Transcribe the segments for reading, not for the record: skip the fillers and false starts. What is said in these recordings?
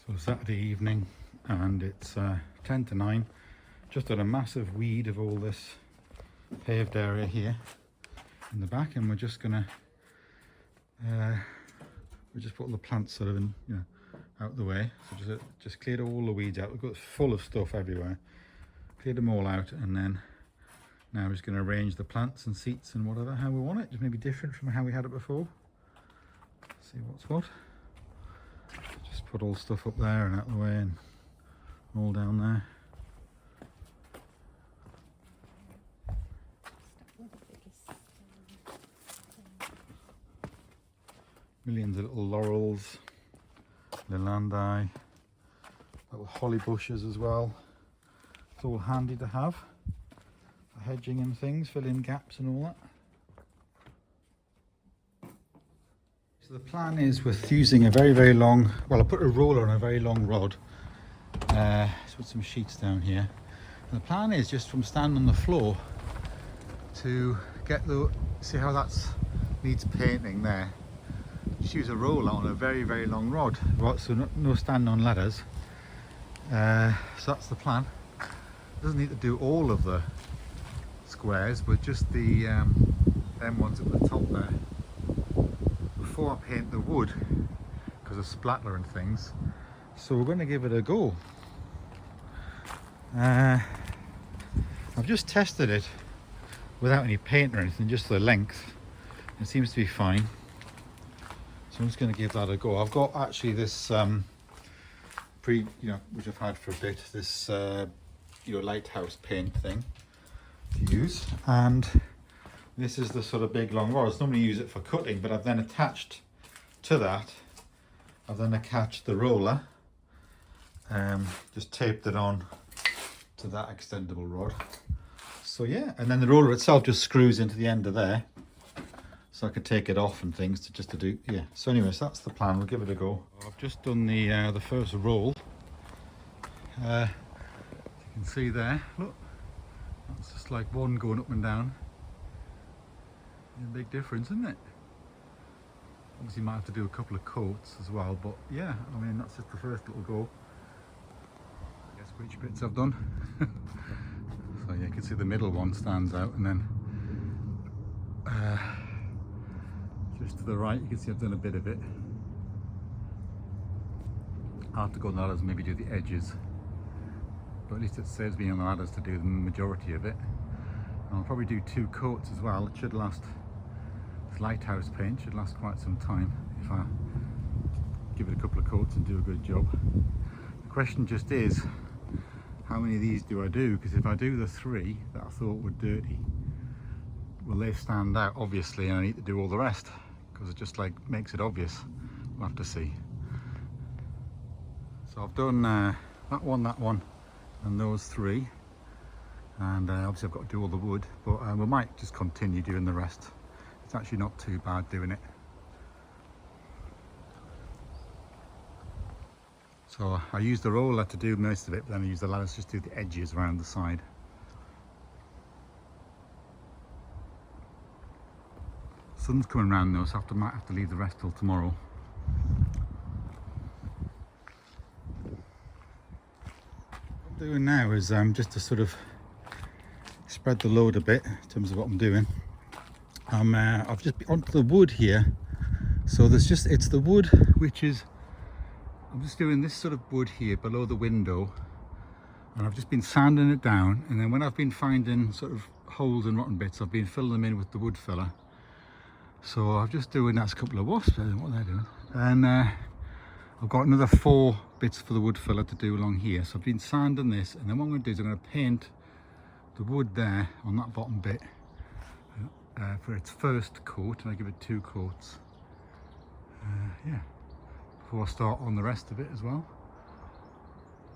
So Saturday evening, and it's 10 to 9. Just done a massive weed of all this paved area here in the back, and we're just gonna we just put all the plants sort of in, out the way. So just cleared all the weeds out. We've got full of stuff everywhere. Cleared them all out, and then now we're just going to arrange the plants and seats and whatever how we want it. Just maybe different from how we had it before. See what's what. Just put all stuff up there and out the way and all down there. Millions of little laurels, lilandi, little holly bushes as well. It's all handy to have for hedging and things, fill in gaps and all that. So the plan is with using a very long, well, I put a roller on a very long rod. Let's put some sheets down here. And the plan is just from standing on the floor to get the, see how that's needs painting there. Just use a roller on a very long rod, so no standing on ladders. So that's the plan. Doesn't need to do all of the squares, but just the them ones at the top there. Before I paint the wood, because of splatter and things, so we're going to give it a go. I've just tested it without any paint or anything, just the length. It seems to be fine. So I'm just going to give that a go. I've got actually this which I've had for a bit, this lighthouse paint thing to use, and this is the sort of big long rods. Normally use it for cutting, but I've then attached to that, I've then attached the roller, just taped it on to that extendable rod. So yeah, and then the roller itself just screws into the end of there. So I could take it off and things to do, yeah. So anyways, that's the plan. We'll give it a go. I've just done the first roll. As you can see there, look, that's just like one going up and down. A big difference, isn't it? Obviously, you might have to do a couple of coats as well, but yeah, I mean that's just the first little go. Guess which bits I've done. So yeah, you can see the middle one stands out, and then. Just to the right, you can see I've done a bit of it. I'll have to go on the ladders and maybe do the edges, but at least it saves me on the ladders to do the majority of it. And I'll probably do 2 coats as well. It should last, this lighthouse paint should last quite some time if I give it a couple of coats and do a good job. The question just is, how many of these do I do? Because if I do the 3 that I thought were dirty, will they stand out? Obviously, and I need to do all the rest, because it just like makes it obvious. We'll have to see. So I've done that one, and those 3, and obviously I've got to do all the wood, but we might just continue doing the rest. It's actually not too bad doing it. So I use the roller to do most of it, but then I use the ladders just to do the edges around the side. Sun's coming round though, so I might have to leave the rest till tomorrow. What I'm doing now is just to sort of spread the load a bit in terms of what I'm doing. I've just been onto the wood here, so it's the wood which is, I'm just doing this sort of wood here below the window, and I've just been sanding it down, and then when I've been finding sort of holes and rotten bits, I've been filling them in with the wood filler. So I'm just doing, that's a couple of wasps, I don't know what they're doing. And I've got another 4 bits for the wood filler to do along here. So I've been sanding this, and then what I'm going to do is I'm going to paint the wood there on that bottom bit for its first coat, and I give it 2 coats. Yeah, before I start on the rest of it as well.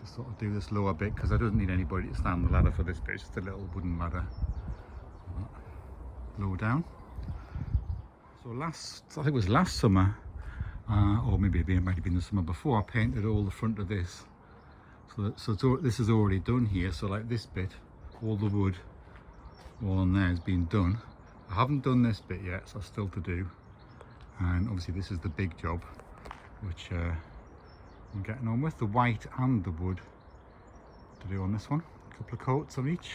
Just sort of do this lower bit, because I don't need anybody to stand the ladder for this bit. It's just a little wooden ladder. Low down. So I think it was last summer, or maybe it might have been the summer before, I painted all the front of this. So this is already done here. So like this bit, all the wood, all on there has been done. I haven't done this bit yet, so still to do. And obviously this is the big job, which I'm getting on with the white and the wood to do on this one. A couple of coats on each.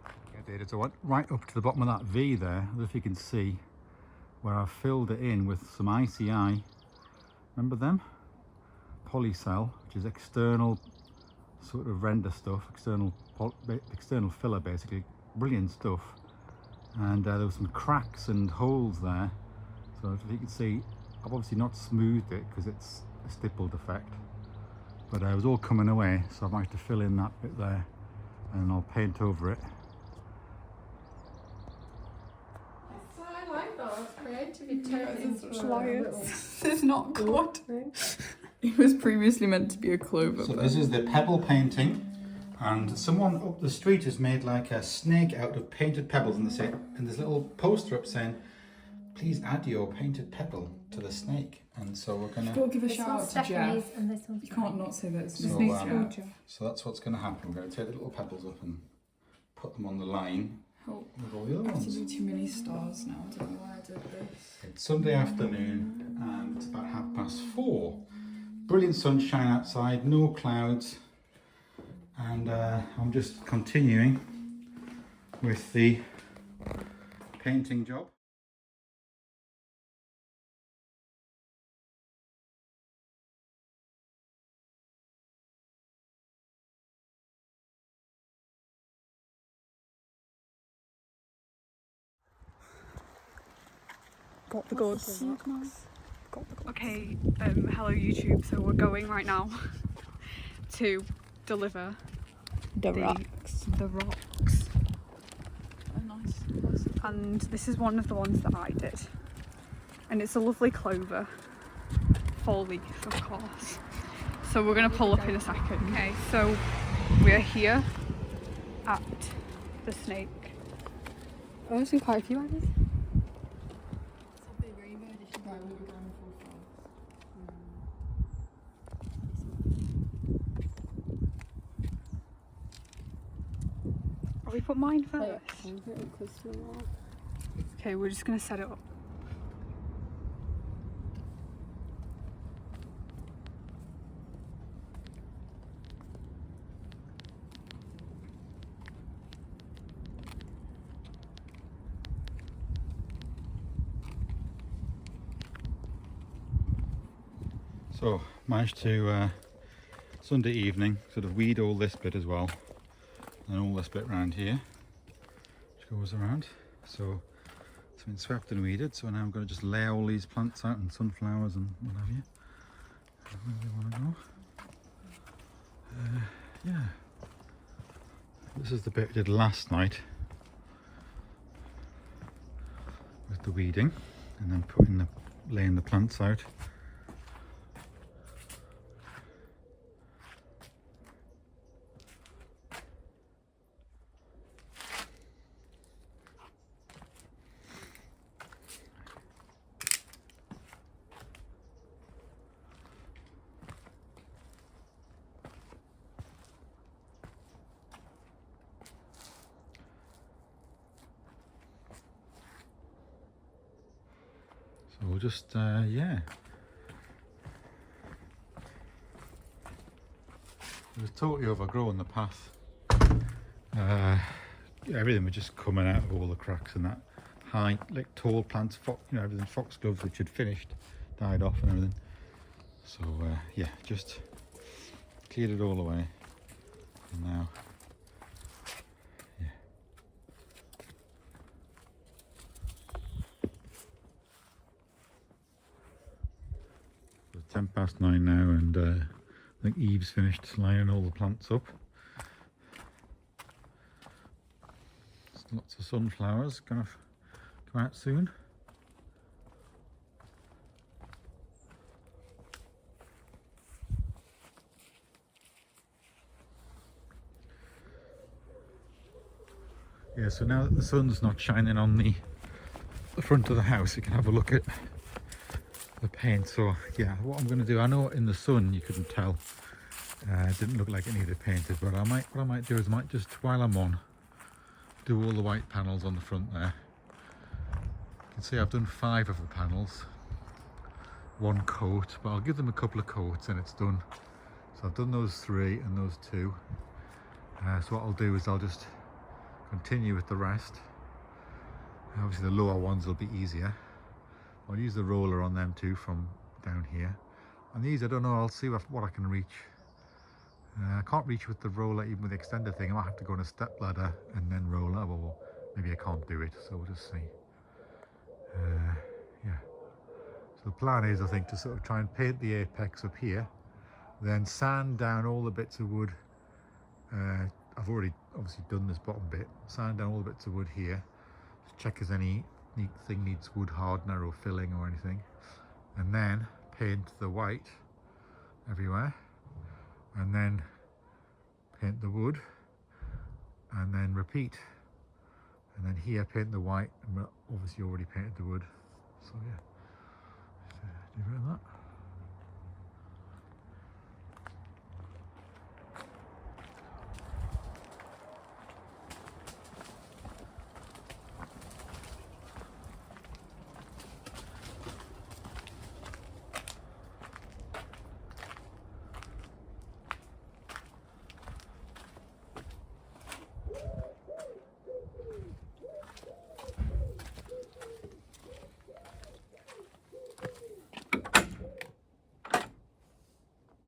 I did it, so I went right up to the bottom of that V there, I don't know if you can see, where I've filled it in with some ICI. Remember them? Polycell, which is external sort of render stuff, external filler basically. Brilliant stuff. And there was some cracks and holes there. So if you can see, I've obviously not smoothed it because it's a stippled effect. But it was all coming away, so I might have to fill in that bit there and I'll paint over it. I like that, it's creative. It turns into This is not good. It was previously meant to be a clover. So this is the pebble painting, and someone up the street has made like a snake out of painted pebbles, and there's a little poster up saying, please add your painted pebble to the snake. And so we're gonna Go give a shout out to Jeff. And this one's You can't not say that. It's so, so that's what's going to happen. We're going to take the little pebbles up and put them on the line with all the other I have to ones. do too many stars now. I don't know why I did this. It's Sunday afternoon and it's about 4:30. Brilliant sunshine outside, no clouds, and I'm just continuing with the painting job. Got the goods. Okay, hello YouTube. So we're going right now to deliver the rocks. The rocks. Oh, nice. And this is one of the ones that I did. And it's a lovely clover. Fall leaf, of course. So we're going to pull up in a second. Okay, so we're here at the snake. Oh, there's been quite a few others. We put mine first. Okay, we're just gonna set it up. So managed to Sunday evening sort of weed all this bit as well, and all this bit around here which goes around. So it's been swept and weeded, so now I'm going to just lay all these plants out, and sunflowers and what have you. Where do they want to go? Yeah, this is the bit we did last night with the weeding, and then laying the plants out. So we'll just, yeah. It was totally overgrown, the path. Everything was just coming out of all the cracks, and that high, like tall plants, everything, foxgloves which had finished, died off and everything. So yeah, just cleared it all away. And now, yeah. It's 9:10 now, and I think Eve's finished lining all the plants up. There's lots of sunflowers gonna come out soon. Yeah, so now that the sun's not shining on the front of the house, you can have a look at the paint. So yeah, what I'm going to do, I know in the sun you couldn't tell, it didn't look like it needed painted, but what I might do is I might just, while I'm on, do all the white panels on the front there. You can see I've done 5 of the panels one coat, but I'll give them a couple of coats and it's done. So I've done those 3 and those 2. So what I'll do is I'll just continue with the rest. Obviously the lower ones will be easier. I'll use the roller on them too from down here. And these, I don't know, I'll see what I can reach. I can't reach with the roller even with the extender thing. I might have to go on a step ladder and then roller, or maybe I can't do it, so we'll just see. Yeah. So the plan is, I think, to sort of try and paint the apex up here, then sand down all the bits of wood. I've already obviously done this bottom bit. Sand down all the bits of wood here. Just check if any thing needs wood hardener or filling or anything. And then paint the white everywhere. And then paint the wood. And then repeat. And then here paint the white. And we're obviously already painted the wood. So yeah. Do a bit of that.